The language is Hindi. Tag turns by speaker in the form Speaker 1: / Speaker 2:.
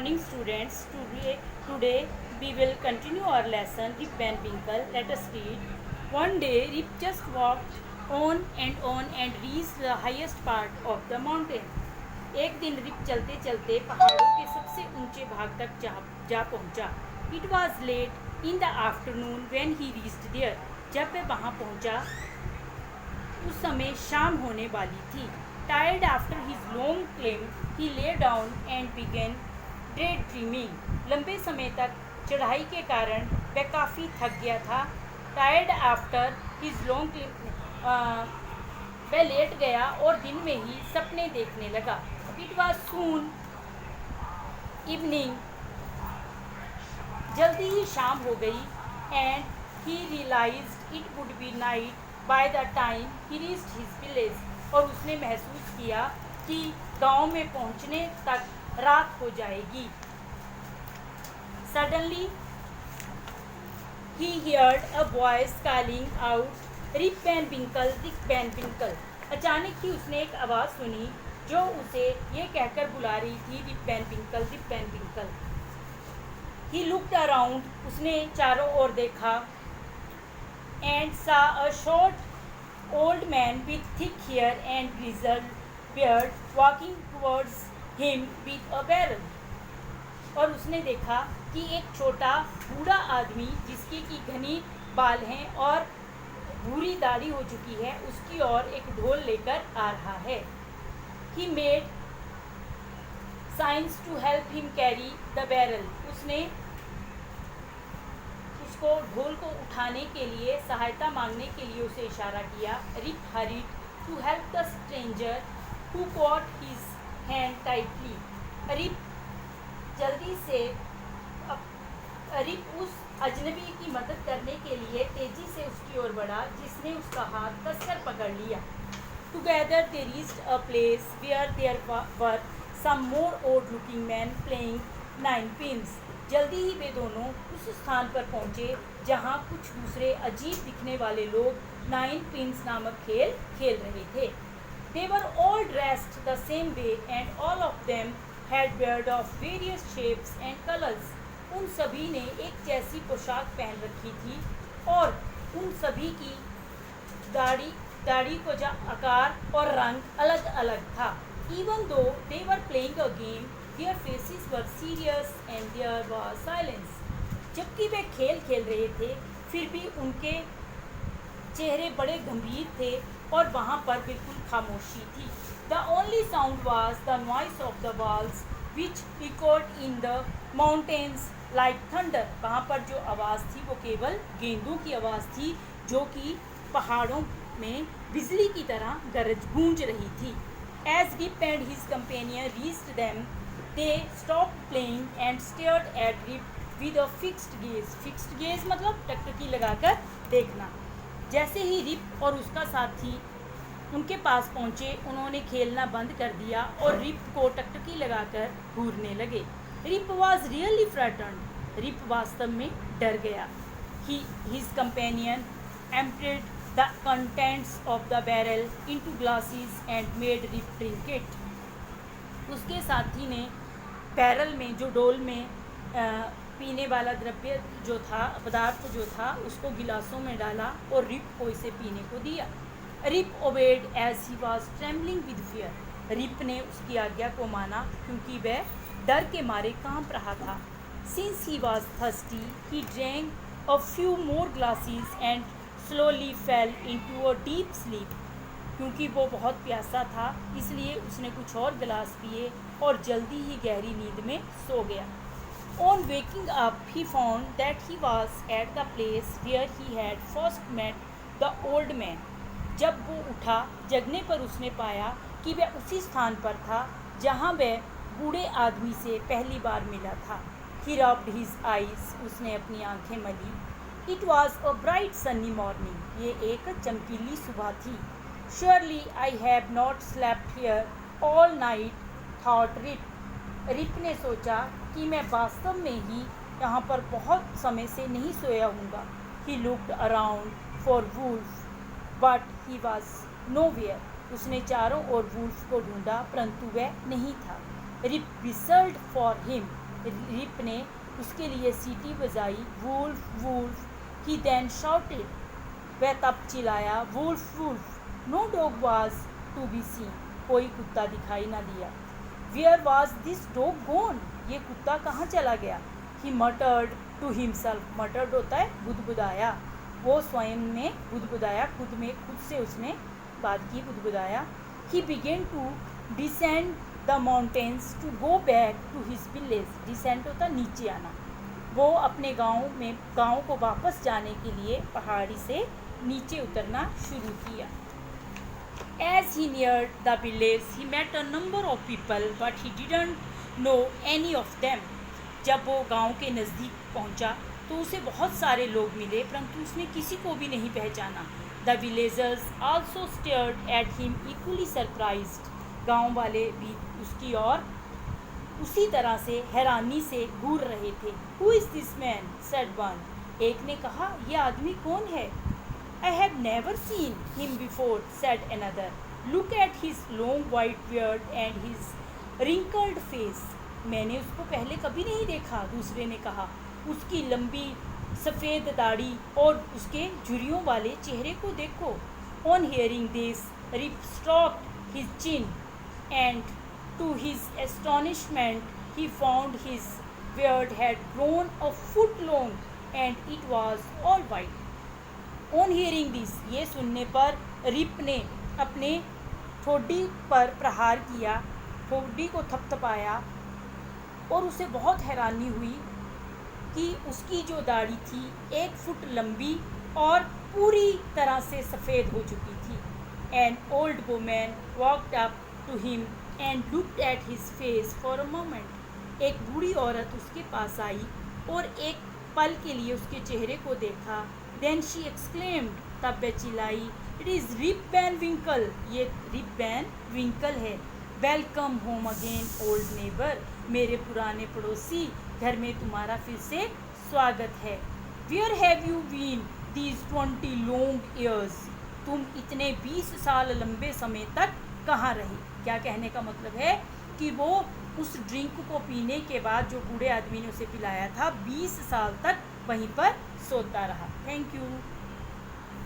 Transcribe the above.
Speaker 1: morning, students. Today we will continue our lesson Rip Van Winkle. Let us read. One day, Rip just walked on and reached the highest part of the mountain. एक दिन रिप चलते चलते पहाड़ों के सबसे ऊंचे भाग तक जा पहुंचा. It was late in the afternoon when he reached there. जब वह वहां पहुंचा उस समय शाम होने वाली थी. Tired after his long climb, he lay down and began daydreaming. लंबे समय तक चढ़ाई के कारण वह काफ़ी थक गया था. Tired after his long climb, वह लेट गया और दिन में ही सपने देखने लगा. It was soon evening. जल्दी ही शाम हो गई. And he realized it would be night by the time he reached his village. और उसने महसूस किया कि गांव में पहुंचने तक रात हो जाएगी. Suddenly he heard a voice calling out, "Rip Van Winkle, Rip Van Winkle." अचानक ही उसने एक आवाज़ सुनी जो उसे ये कहकर बुला रही थी, "Rip Van Winkle, Rip Van Winkle." He looked around. उसने चारों ओर देखा and saw a short old man with thick hair and grizzled beard walking towards him with a barrel. और उसने देखा कि एक छोटा बूढ़ा आदमी जिसकी की घनी बाल हैं और भूरी दाढ़ी हो चुकी है उसकी ओर एक ढोल लेकर आ रहा है. He made signs to help him carry the barrel. उसने उसको ढोल को उठाने के लिए सहायता मांगने के लिए उसे इशारा किया. Rip hurried to help the stranger who caught his hand tightly. Rip उस अजनबी की मदद करने के लिए तेजी से उसकी ओर बढ़ा जिसने उसका हाथ कसकर पकड़ लिया. Together they reached a place where there were some more odd-looking men playing ninepins. जल्दी ही वे दोनों उस स्थान पर पहुंचे जहां कुछ दूसरे अजीब दिखने वाले लोग नाइन पिन्स नामक खेल खेल रहे थे. They were all dressed the same way and all of them had beards of various shapes and colors. उन सभी ने एक जैसी पोशाक पहन रखी थी और उन सभी की दाढ़ी को आकार और रंग अलग अलग था. Even though they were playing a game, their faces were serious and there was silence. जबकि वे खेल खेल रहे थे फिर भी उनके चेहरे बड़े गंभीर थे और वहाँ पर बिल्कुल खामोशी थी. The only sound was the noise of the balls which echoed in the mountains like thunder. वहाँ पर जो आवाज़ थी वो केवल गेंदों की आवाज़ थी जो कि पहाड़ों में बिजली की तरह गूंज रही थी. As Rip and his companion reached them, they stopped playing and stared at Rip with a fixed gaze. Fixed gaze मतलब टकटकी लगाकर देखना. जैसे ही रिप और उसका साथी उनके पास पहुंचे उन्होंने खेलना बंद कर दिया और रिप को टकटकी लगाकर घूरने लगे. Rip was really frightened. Rip वास्तव में डर गया. His companion emptied the contents of the barrel into glasses and made Rip drink it. उसके साथी ने बैरल में जो डोल में पीने वाला द्रव्य जो था पदार्थ जो था उसको गिलासों में डाला और रिप को इसे पीने को दिया. Rip obeyed as he was trembling with fear. Rip ने उसकी आज्ञा को माना क्योंकि वह डर के मारे कांप रहा था. Since he was thirsty, he drank a few more glasses and slowly fell into a deep sleep. क्योंकि वो बहुत प्यासा था इसलिए उसने कुछ और गिलास पिए और जल्दी ही गहरी नींद में सो गया. On waking up, he found that he was at the place where he had first met the old man. जब वो उठा जगने पर उसने पाया कि वह उसी स्थान पर था जहाँ वह बूढ़े आदमी से पहली बार मिला था. He rubbed his eyes. उसने अपनी आंखें मली. It was a bright sunny morning. ये एक चमकीली सुबह थी. Surely I have not slept here all night, thought Rip. Rip ने सोचा कि मैं वास्तव में ही यहाँ पर बहुत समय से नहीं सोया हूँगा. He looked around for wolf, but he was nowhere. उसने चारों ओर वुल्फ को ढूंढा परंतु वह नहीं था. Rip whistled for him. Rip ने उसके लिए सीटी बजाई, wolf wolf, he then shouted, वह तब चिल्लाया, wolf wolf, no dog was to be seen, कोई कुत्ता दिखाई न दिया। Where was this dog gone, ये कुत्ता कहाँ चला गया। ही मटर्ड टू हिमसेल्फ, मटर्ड होता है बुदबुदाया, वो स्वयं ने बुदबुदाया, खुद से उसने बात की, बुदबुदाया। He began to descend the mountains to go back to his village, descend होता नीचे आना, वो अपने गांव को वापस जाने के लिए पहाड़ी से नीचे उतरना शुरू किया। As he neared the village, he met a number of people, but he didn't know any of them. जब वो गांव के नज़दीक पहुंचा तो उसे बहुत सारे लोग मिले, परंतु उसने किसी को भी नहीं पहचाना। The villagers also stared at him equally surprised. गांव वाले भी उसकी ओर उसी तरह से हैरानी से घूर रहे थे। Who is this man? said one. एक ने कहा, यह आदमी कौन है? I have never seen him before, said another. Look at his long white beard and his wrinkled face. मैंने उसको पहले कभी नहीं देखा, दूसरे ने कहा। उसकी लंबी सफ़ेद दाढ़ी और उसके झुर्रियों वाले चेहरे को देखो। On hearing this, Rip stroked his chin, and to his astonishment, he found his beard had grown a foot long, and it was all white. On hearing this, ये सुनने पर रिप ने अपने ठोडी पर प्रहार किया, ठोडी को थपथपाया, और उसे बहुत हैरानी हुई कि उसकी जो दाढ़ी थी 1 फुट लंबी और पूरी तरह से सफ़ेद हो चुकी थी। An old woman walked up to him and looked at his face for a moment. एक बूढ़ी औरत उसके पास आई और एक पल के लिए उसके चेहरे को देखा। Then she exclaimed, तब वह चिल्लाई, It is Rip Van Winkle, ये Rip Van Winkle है। Welcome home again, old neighbor, मेरे पुराने पड़ोसी, घर में तुम्हारा फिर से स्वागत है। Where have you been these 20 long years? तुम इतने 20 साल लंबे समय तक कहाँ रही? क्या कहने का मतलब है कि वो उस ड्रिंक को पीने के बाद जो बूढ़े आदमी ने उसे पिलाया था 20 साल तक वहीं पर सोता रहा। Thank you.